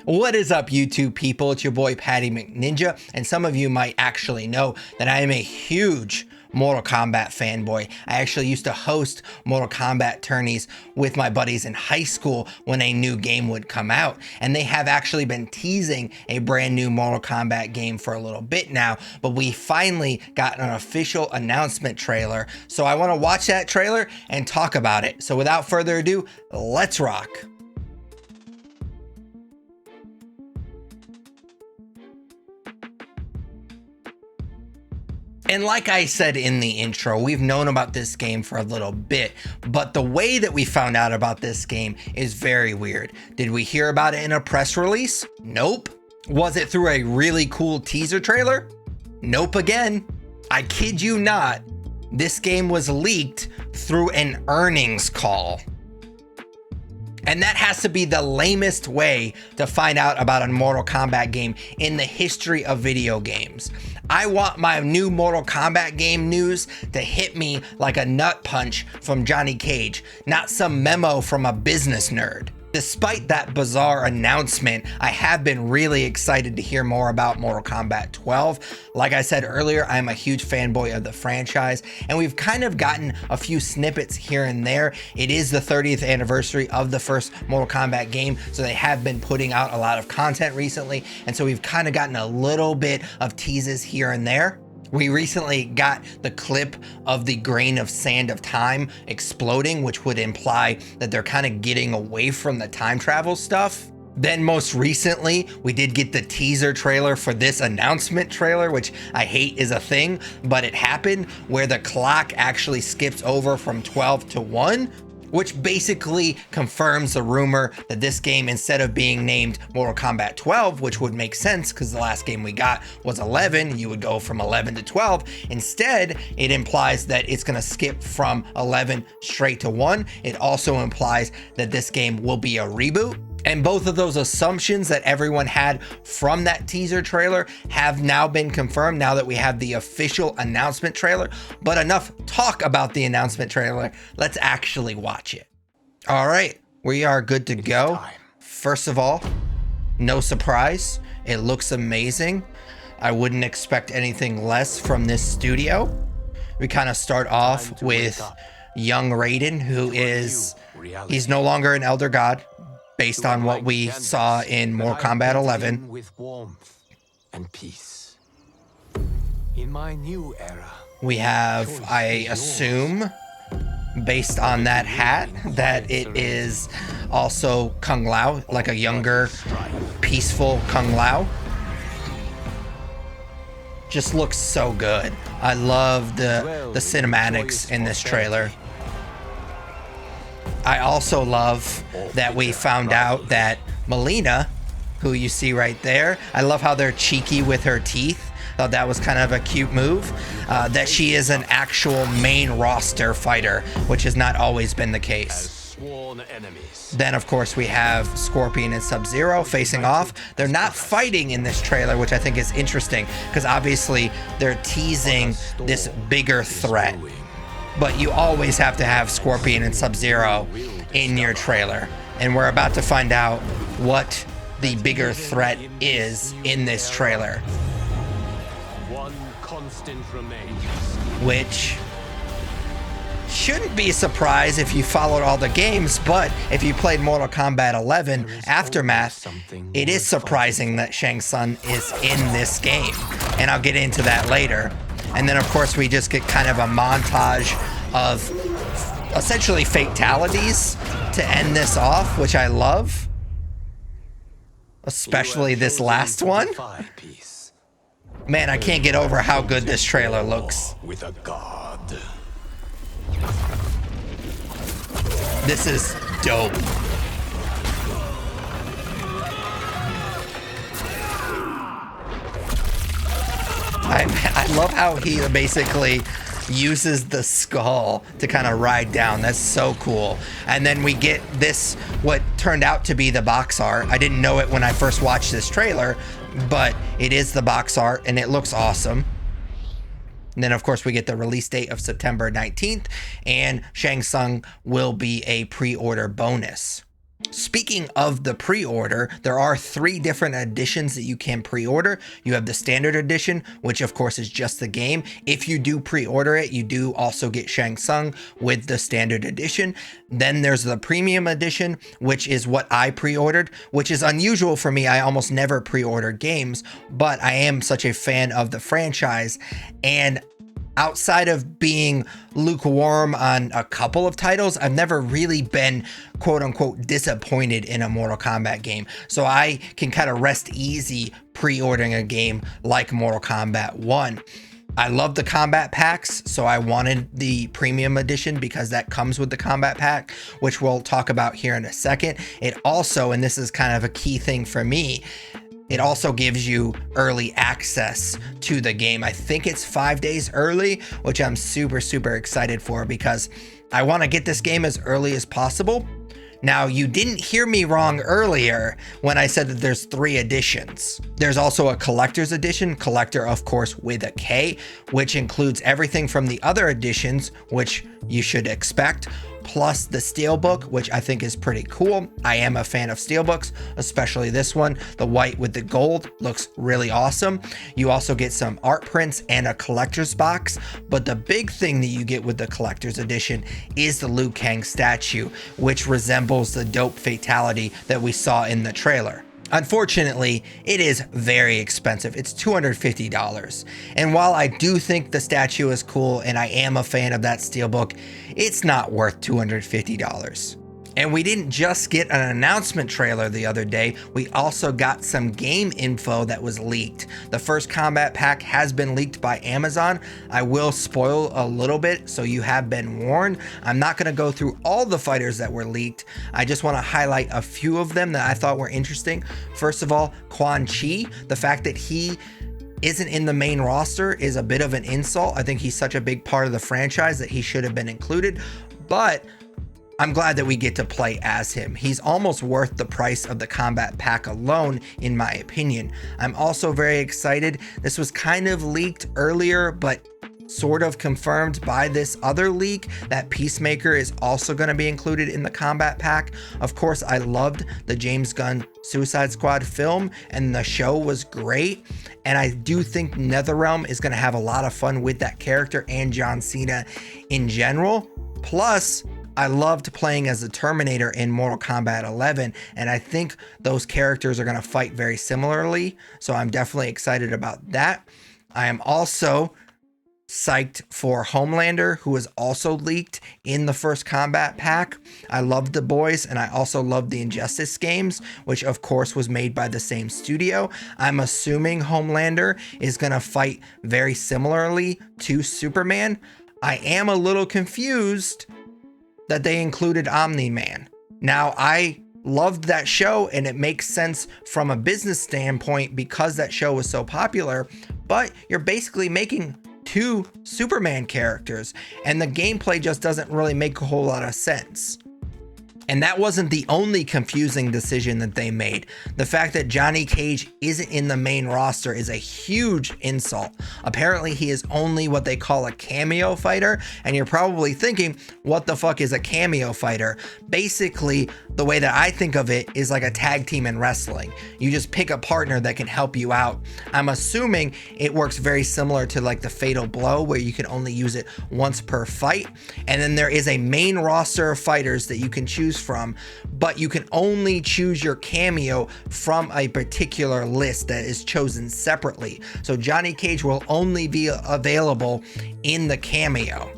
What is up, YouTube people? It's your boy Patty McNinja, and some of you might actually know that I am a huge Mortal Kombat fanboy. I actually used to host Mortal Kombat tourneys with my buddies in high school when a new game would come out, and they have actually been teasing a brand new Mortal Kombat game for a little bit now, but we finally got an official announcement trailer, so I want to watch that trailer and talk about it. So without further ado, let's rock. And like I said in the intro, we've known about this game for a little bit, but the way that we found out about this game is very weird. Did we hear about it in a press release? Nope. Was it through a really cool teaser trailer? Nope again. I kid you not. This game was leaked through an earnings call. And that has to be the lamest way to find out about a Mortal Kombat game in the history of video games. I want my new Mortal Kombat game news to hit me like a nut punch from Johnny Cage, not some memo from a business nerd. Despite that bizarre announcement, I have been really excited to hear more about Mortal Kombat 12. Like I said earlier, I'm a huge fanboy of the franchise, and we've kind of gotten a few snippets here and there. It is the 30th anniversary of the first Mortal Kombat game, so they have been putting out a lot of content recently, and so we've kind of gotten a little bit of teases here and there. We recently got the clip of the grain of sand of time exploding, which would imply that they're kind of getting away from the time travel stuff. Then most recently, we did get the teaser trailer for this announcement trailer, which I hate is a thing, but it happened, where the clock actually skips over from 12 to 1. Which basically confirms the rumor that this game, instead of being named Mortal Kombat 12, which would make sense because the last game we got was 11, you would go from 11 to 12. Instead, it implies that it's going to skip from 11 straight to 1. It also implies that this game will be a reboot. And both of those assumptions that everyone had from that teaser trailer have now been confirmed now that we have the official announcement trailer. But enough talk about the announcement trailer. Let's actually watch it. All right, we are good to go. First of all, no surprise. It looks amazing. I wouldn't expect anything less from this studio. We kind of start off with young Raiden, who he's no longer an Elder God, based on what we saw in Mortal Kombat 11. With warmth and peace. In my new era, we have, I assume, based on that hat, that it is also Kung Lao, like a younger, peaceful Kung Lao. Just looks so good. I love the cinematics in this trailer. I also love that we found out that Melina, who you see right there, I love how they're cheeky with her teeth. Thought that was kind of a cute move. That she is an actual main roster fighter, which has not always been the case. Then, of course, we have Scorpion and Sub-Zero facing off. They're not fighting in this trailer, which I think is interesting, because obviously they're teasing this bigger threat. But you always have to have Scorpion and Sub-Zero in your trailer. And we're about to find out what the bigger threat is in this trailer. One constant remains. Which shouldn't be a surprise if you followed all the games, but if you played Mortal Kombat 11 Aftermath, it is surprising that Shang Tsung is in this game. And I'll get into that later. And then, of course, we just get kind of a montage of essentially fatalities to end this off, which I love. Especially this last one. Man, I can't get over how good this trailer looks. With a god. This is dope. I love how he basically uses the skull to kind of ride down. That's so cool. And then we get this, what turned out to be the box art. I didn't know it when I first watched this trailer, but it is the box art and it looks awesome. And then, of course, we get the release date of September 19th, and Shang Tsung will be a pre-order bonus. Speaking of the pre-order, there are 3 different editions that you can pre-order. You have the standard edition, which of course is just the game. If you do pre-order it, you do also get Shang Tsung with the standard edition. Then there's the premium edition, which is what I pre-ordered, which is unusual for me. I almost never pre-order games, but I am such a fan of the franchise, and outside of being lukewarm on a couple of titles, I've never really been quote unquote disappointed in a Mortal Kombat game. So I can kind of rest easy pre-ordering a game like Mortal Kombat 1. I love the Kombat packs, so I wanted the premium edition because that comes with the Kombat pack, which we'll talk about here in a second. It also, and this is kind of a key thing for me, it also gives you early access to the game. I think it's 5 days early, which I'm super, super excited for because I want to get this game as early as possible. Now, you didn't hear me wrong earlier when I said that there's 3 editions. There's also a collector's edition, collector, of course, with a K, which includes everything from the other editions, which you should expect, plus the steelbook, which I think is pretty cool. I am a fan of steelbooks, especially this one. The white with the gold looks really awesome. You also get some art prints and a collector's box, but the big thing that you get with the collector's edition is the Liu Kang statue, which resembles the dope fatality that we saw in the trailer. Unfortunately, it is very expensive. It's $250. And while I do think the statue is cool and I am a fan of that steelbook, it's not worth $250. And we didn't just get an announcement trailer the other day, we also got some game info that was leaked. The first Kombat Pack has been leaked by Amazon. I will spoil a little bit, so you have been warned. I'm not going to go through all the fighters that were leaked. I just want to highlight a few of them that I thought were interesting. First of all, Quan Chi. The fact that he isn't in the main roster is a bit of an insult. I think he's such a big part of the franchise that he should have been included, but I'm glad that we get to play as him. He's almost worth the price of the Kombat Pack alone, in my opinion. I'm also very excited. This was kind of leaked earlier, but sort of confirmed by this other leak that Peacemaker is also going to be included in the Kombat Pack. Of course, I loved the James Gunn Suicide Squad film, and the show was great. And I do think NetherRealm is going to have a lot of fun with that character and John Cena in general. Plus, I loved playing as the Terminator in Mortal Kombat 11, and I think those characters are going to fight very similarly, so I'm definitely excited about that. I am also psyched for Homelander, who was also leaked in the first Kombat Pack. I loved the boys, and I also loved the Injustice games, which of course was made by the same studio. I'm assuming Homelander is going to fight very similarly to Superman. I am a little confused that they included Omni-Man. Now, I loved that show, and it makes sense from a business standpoint because that show was so popular, but you're basically making 2 Superman characters, and the gameplay just doesn't really make a whole lot of sense. And that wasn't the only confusing decision that they made. The fact that Johnny Cage isn't in the main roster is a huge insult. Apparently, he is only what they call a cameo fighter, and you're probably thinking, what the fuck is a cameo fighter? Basically, the way that I think of it is like a tag team in wrestling. You just pick a partner that can help you out. I'm assuming it works very similar to like the Fatal Blow, where you can only use it once per fight. And then there is a main roster of fighters that you can choose from, but you can only choose your cameo from a particular list that is chosen separately. So Johnny Cage will only be available in the cameo.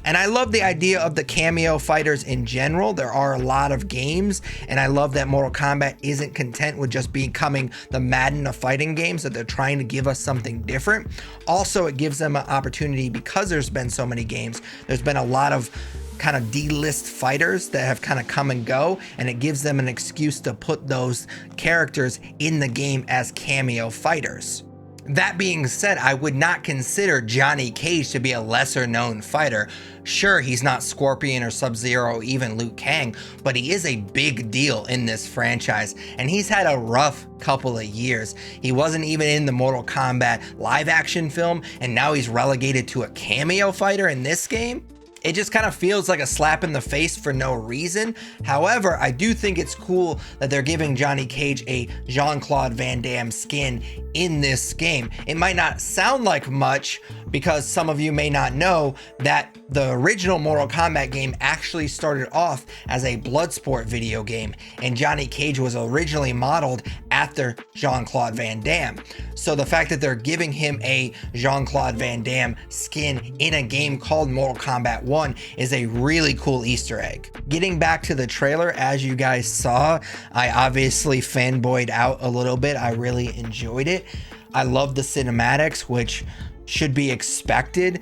And I love the idea of the cameo fighters in general. There are a lot of games, and I love that Mortal Kombat isn't content with just becoming the Madden of fighting games, that they're trying to give us something different. Also, it gives them an opportunity, because there's been so many games, there's been a lot of kind of D-list fighters that have kind of come and go, and it gives them an excuse to put those characters in the game as cameo fighters. That being said, I would not consider Johnny Cage to be a lesser known fighter. Sure, he's not Scorpion or Sub-Zero or even Liu Kang, but he is a big deal in this franchise, and he's had a rough couple of years. He wasn't even in the Mortal Kombat live action film, and now he's relegated to a cameo fighter in this game? It just kind of feels like a slap in the face for no reason. However, I do think it's cool that they're giving Johnny Cage a Jean-Claude Van Damme skin in this game. It might not sound like much because some of you may not know that the original Mortal Kombat game actually started off as a Bloodsport video game, and Johnny Cage was originally modeled after Jean-Claude Van Damme. So the fact that they're giving him a Jean-Claude Van Damme skin in a game called Mortal Kombat 1 is a really cool Easter egg. Getting back to the trailer, as you guys saw, I obviously fanboyed out a little bit. I really enjoyed it. I love the cinematics, which should be expected.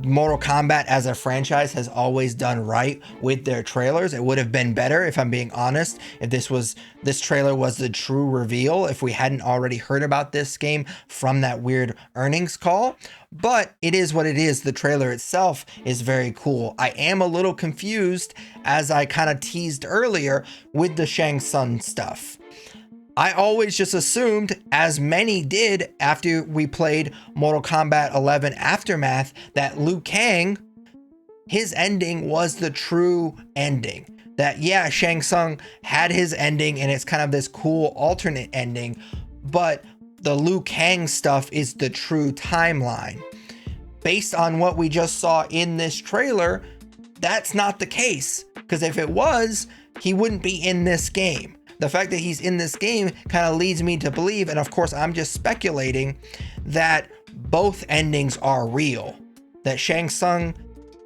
Mortal Kombat as a franchise has always done right with their trailers. It would have been better, if I'm being honest, if this trailer was the true reveal, if we hadn't already heard about this game from that weird earnings call. But it is what it is. The trailer itself is very cool. I am a little confused, as I kind of teased earlier, with the Shang Tsung stuff. I always just assumed, as many did after we played Mortal Kombat 11 Aftermath, that Liu Kang, his ending was the true ending. That, yeah, Shang Tsung had his ending and it's kind of this cool alternate ending, but the Liu Kang stuff is the true timeline. Based on what we just saw in this trailer, that's not the case, because if it was, he wouldn't be in this game. The fact that he's in this game kind of leads me to believe, and of course I'm just speculating, that both endings are real. That Shang Tsung,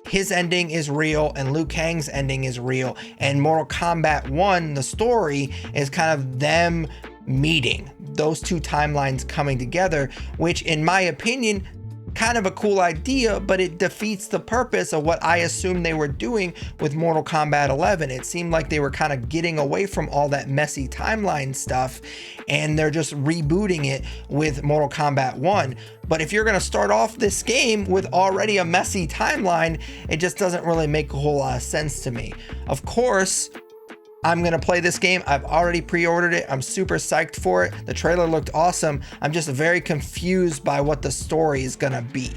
his ending is real, and Liu Kang's ending is real. And Mortal Kombat 1, the story, is kind of them meeting. Those two timelines coming together, which in my opinion, kind of a cool idea, but it defeats the purpose of what I assumed they were doing with Mortal Kombat 11. It seemed like they were kind of getting away from all that messy timeline stuff, and they're just rebooting it with Mortal Kombat 1. But if you're going to start off this game with already a messy timeline, it just doesn't really make a whole lot of sense to me. Of course, I'm going to play this game. I've already pre-ordered it. I'm super psyched for it. The trailer looked awesome. I'm just very confused by what the story is going to be.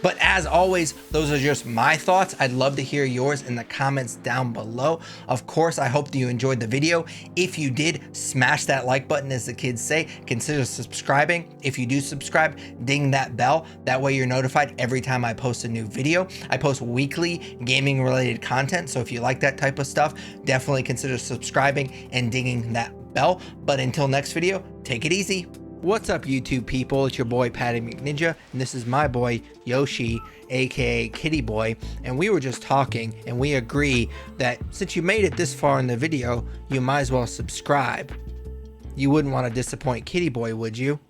But as always, those are just my thoughts. I'd love to hear yours in the comments down below. Of course, I hope that you enjoyed the video. If you did, smash that like button, as the kids say. Consider subscribing. If you do subscribe, ding that bell. That way you're notified every time I post a new video. I post weekly gaming related content, so if you like that type of stuff, definitely consider subscribing and dinging that bell. But until next video, take it easy. What's up, YouTube people? It's your boy Patty McNinja, and this is my boy Yoshi, aka Kitty Boy, and we were just talking and we agree that since you made it this far in the video, you might as well subscribe. You wouldn't want to disappoint Kitty Boy, would you?